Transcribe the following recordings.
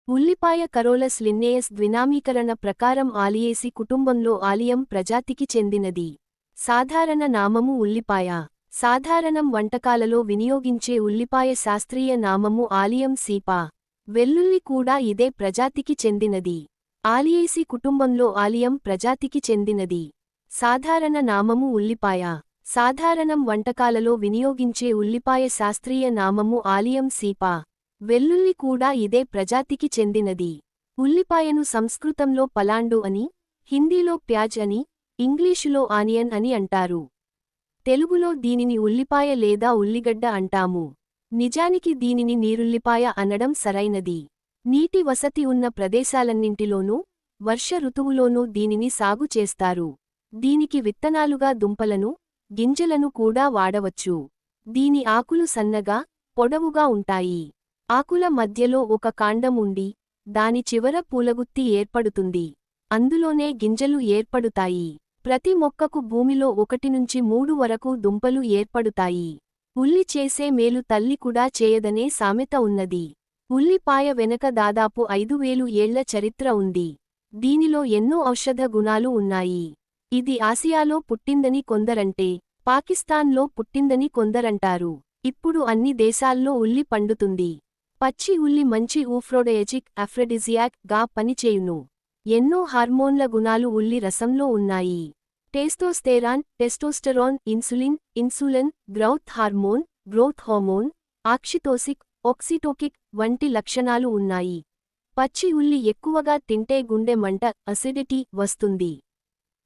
ఉల్లిపాయ Carolus Linnaeus ద్వినామీకరణ ప్రకారం ఆలియేసి కుటుంబంలో ఆలియం ప్రజాతికి చెందినది. సాధారణ నామము ఉల్లిపాయ. సాధారణం వంటకాలలో వినియోగించే ఉల్లిపాయ శాస్త్రీయ నామము ఆలియం సీపా. వెల్లుల్లి కూడా ఇదే ప్రజాతికి చెందినది. ఆలియేసి కుటుంబంలో ఆలియం ప్రజాతికి చెందినది. సాధారణ నామము ఉల్లిపాయ. సాధారణం వంటకాలలో వినియోగించే ఉల్లిపాయ శాస్త్రీయ నామము ఆలియం సీపా. వెల్లుల్లి కూడా ఇదే ప్రజాతికి చెందినది. ఉల్లిపాయను సంస్కృతంలో పలాండు అని, హిందీలో ప్యాజ్ అని, ఇంగ్లీషులో ఆనియన్ అని అంటారు. తెలుగులో దీనిని ఉల్లిపాయ లేదా ఉల్లిగడ్డ అంటాము. నిజానికి దీనిని నీరుల్లిపాయ అనడం సరైనది. నీటి వసతి ఉన్న ప్రదేశాలన్నింటిలోనూ, వర్ష ఋతువులోనూ దీనిని సాగు చేస్తారు. దీనికి విత్తనాలుగా దుంపలను, గింజలను కూడా వాడవచ్చు. దీని ఆకులు సన్నగా, పొడవుగా ఉంటాయి. ఆకుల మధ్యలో ఒక కాండం ఉండి, దాని చివర పూలగుత్తి ఏర్పడుతుంది. అందులోనే గింజలు ఏర్పడుతాయి. ప్రతి మొక్కకు భూమిలో 1-3 వరకు దుంపలు ఏర్పడుతాయి. ఉల్లి చేసే మేలు తల్లి కూడా చేయదనే సామెత ఉన్నది. ఉల్లిపాయ వెనక దాదాపు 5000 ఏళ్ల చరిత్ర ఉంది. దీనిలో ఎన్నో ఔషధ గుణాలు ఉన్నాయి. ఇది ఆసియాలో పుట్టిందని కొందరంటే, పాకిస్తాన్లో పుట్టిందని కొందరంటారు. ఇప్పుడు అన్ని దేశాల్లో ఉల్లి పండుతుంది. పచ్చి ఉల్లి మంచి ఊఫ్రోడయజిక్ అఫ్రడిజియాక్ గా పనిచేయును. ఎన్నో హార్మోన్ల గుణాలు ఉల్లి రసంలో ఉన్నాయి. Testosterone, testosterone, insulin, growth hormone, oxytocic, oxytocic వంటి లక్షణాలు ఉన్నాయి. పచ్చి ఉల్లి ఎక్కువగా తింటే గుండె మంట, అసిడిటీ వస్తుంది.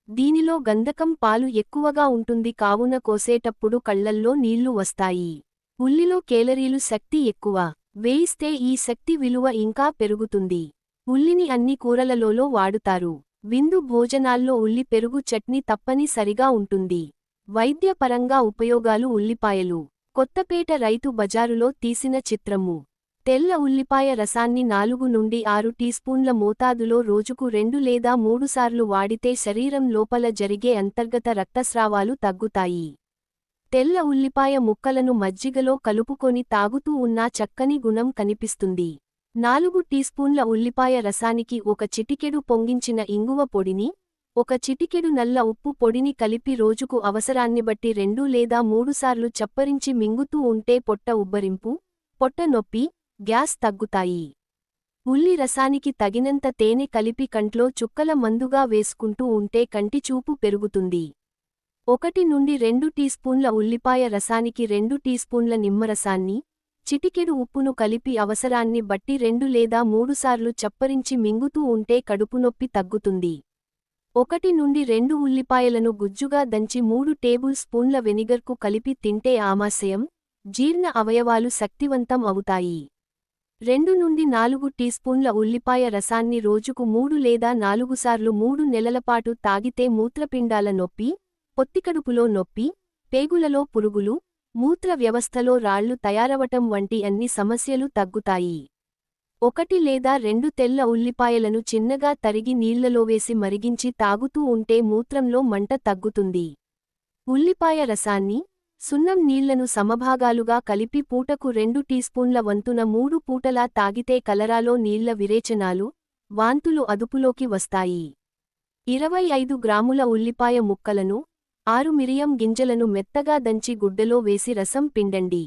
దీనిలో గంధకం పాలు ఎక్కువగా ఉంటుంది కావున కోసేటప్పుడు కళ్లల్లో నీళ్లు వస్తాయి. ఉల్లిలో కేలరీలు శక్తి ఎక్కువ. వేయిస్తే ఈ శక్తి విలువ ఇంకా పెరుగుతుంది. ఉల్లిని అన్ని కూరలలో వాడుతారు. విందు భోజనాల్లో ఉల్లి పెరుగు చట్నీ తప్పని సరిగా ఉంటుంది. వైద్యపరంగా ఉపయోగాలు ఉల్లిపాయలు. కొత్తపేట రైతు బజారులో తీసిన చిత్రము. తెల్ల ఉల్లిపాయ రసాన్ని 4 నుండి 6 టీస్పూన్ల మోతాదులో రోజుకు 2 లేదా 3 సార్లు వాడితే శరీరం లోపల జరిగే అంతర్గత రక్తస్రావాలు తగ్గుతాయి. తెల్ల ఉల్లిపాయ ముక్కలను మజ్జిగలో కలుపుకొని తాగుతూ ఉన్నా చక్కని గుణం కనిపిస్తుంది. 4 టీస్పూన్ల ఉల్లిపాయ రసానికి 1 చిటికెడు పొంగించిన ఇంగువ పొడిని, 1 చిటికెడు నల్ల ఉప్పు పొడిని కలిపి రోజుకు అవసరాన్ని బట్టి 2 లేదా 3 సార్లు చప్పరించి మింగుతూ ఉంటే పొట్ట ఉబ్బరింపు, పొట్ట నొప్పి, గ్యాస్ తగ్గుతాయి. ఉల్లి రసానికి తగినంత తేనె కలిపి కంట్లో చుక్కల మందుగా వేసుకుంటూ ఉంటే కంటి చూపు పెరుగుతుంది. 1 నుండి 2 టీస్పూన్ల ఉల్లిపాయ రసానికి 2 టీస్పూన్ల నిమ్మరసాన్ని, చిటికెడు ఉప్పును కలిపి అవసరాన్ని బట్టి 2 లేదా 3 సార్లు చప్పరించి మింగుతూ ఉంటే కడుపునొప్పి తగ్గుతుంది. 1 నుండి 2 ఉల్లిపాయలను గుజ్జుగా దంచి 3 టేబుల్ స్పూన్ల వెనిగర్కు కలిపి తింటే ఆమాశయం, జీర్ణ అవయవాలు శక్తివంతం అవుతాయి. 2 నుండి 4 టీస్పూన్ల ఉల్లిపాయ రసాన్ని రోజుకు 3 లేదా 4 సార్లు 3 నెలలపాటు తాగితే మూత్రపిండాల నొప్పి, పొత్తికడుపులో నొప్పి, పేగులలో పురుగులు, మూత్ర వ్యవస్థలో రాళ్లు తయారవటం వంటి అన్ని సమస్యలు తగ్గుతాయి. 1 లేదా 2 తెల్ల ఉల్లిపాయలను చిన్నగా తరిగి నీళ్లలో వేసి మరిగించి తాగుతూ ఉంటే మూత్రంలో మంట తగ్గుతుంది. ఉల్లిపాయ రసాన్ని, సున్నం నీళ్లను సమభాగాలుగా కలిపి పూటకు 2 టీస్పూన్ల వంతున 3 పూటలా తాగితే కలరాలో నీళ్ల విరేచనాలు, వాంతులు అదుపులోకి వస్తాయి. 25 గ్రాముల ఉల్లిపాయ ముక్కలను, 6 మిరియం గింజలను మెత్తగా దంచి గుడ్డలో వేసి రసం పిండండి.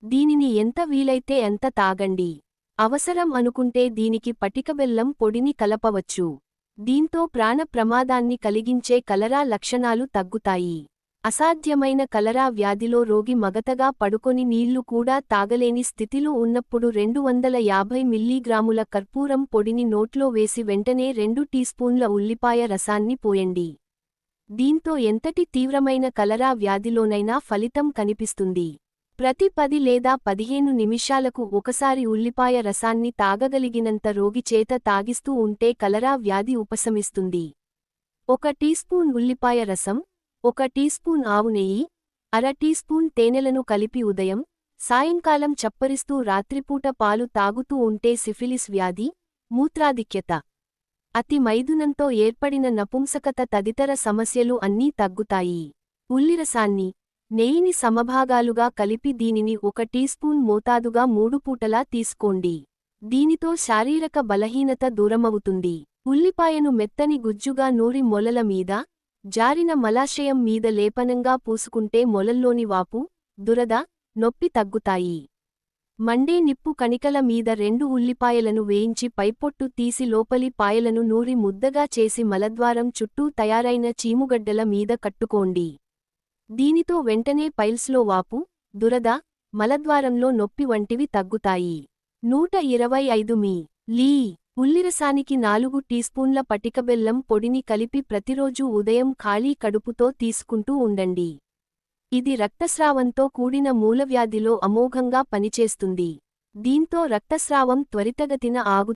దీనిని ఎంత వీలైతే అంత తాగండి. అవసరం అనుకుంటే దీనికి పటికబెల్లం పొడిని కలపవచ్చు. దీంతో ప్రాణ ప్రమాదాన్ని కలిగించే కలరా లక్షణాలు తగ్గుతాయి. అసాధ్యమైన కలరా వ్యాధిలో రోగి మగతగా పడుకొని నీళ్లు కూడా తాగలేని స్థితిలో ఉన్నప్పుడు 250 మిల్లీగ్రాముల కర్పూరం పొడిని నోట్లో వేసి వెంటనే 2 టీస్పూన్ల ఉల్లిపాయ రసాన్ని పోయండి. దీంతో ఎంతటి తీవ్రమైన కలరా వ్యాధిలోనైనా ఫలితం కనిపిస్తుంది. ప్రతి 10 లేదా 15 నిమిషాలకు ఒకసారి ఉల్లిపాయ రసాన్ని తాగగలిగినంత రోగి చేత తాగిస్తూ ఉంటే కలరా వ్యాధి ఉపశమిస్తుంది. 1 టీస్పూన్ ఉల్లిపాయ రసం, 1 టీస్పూన్ ఆవు నెయ్యి, అర టీస్పూన్ తేనెలను కలిపి ఉదయం, సాయంకాలం చప్పరిస్తూ రాత్రిపూట పాలు తాగుతూ ఉంటే సిఫిలిస్ వ్యాధి, మూత్రాధిక్యత, అతి మైథునంతో ఏర్పడిన నపుంసకత తదితర సమస్యలు అన్నీ తగ్గుతాయి. ఉల్లిరసాన్ని, నెయ్యిని సమభాగాలుగా కలిపి దీనిని 1 టీస్పూన్ మోతాదుగా 3 పూటలా తీసుకోండి. దీనితో శారీరక బలహీనత దూరమవుతుంది. ఉల్లిపాయను మెత్తని గుజ్జుగా నూరి మొలల మీద, జారిన మలాశయం మీద లేపనంగా పూసుకుంటే మొలల్లోని వాపు, దురద, నొప్పి తగ్గుతాయి. మండే నిప్పు కణికల మీద 2 ఉల్లిపాయలను వేయించి పైపొట్టు తీసి లోపలి పాయలను నూరి ముద్దగా చేసి మలద్వారం చుట్టూ తయారైన చీముగడ్డల మీద కట్టుకోండి. దీనితో వెంటనే పైల్స్లో వాపు, దురద, మలద్వారంలో నొప్పి వంటివి తగ్గుతాయి. 125 మీ. లీ. ఉల్లిరసానికి 4 టీస్పూన్ల పటికబెల్లం పొడిని కలిపి ప్రతిరోజూ ఉదయం ఖాళీ కడుపుతో తీసుకుంటూ ఉండండి. ఇది రక్తస్రావంతో కూడిన మూలవ్యాధిలో అమోఘంగా పనిచేస్తుంది. దీంతో రక్తస్రావం త్వరితగతిన ఆగుతుంది.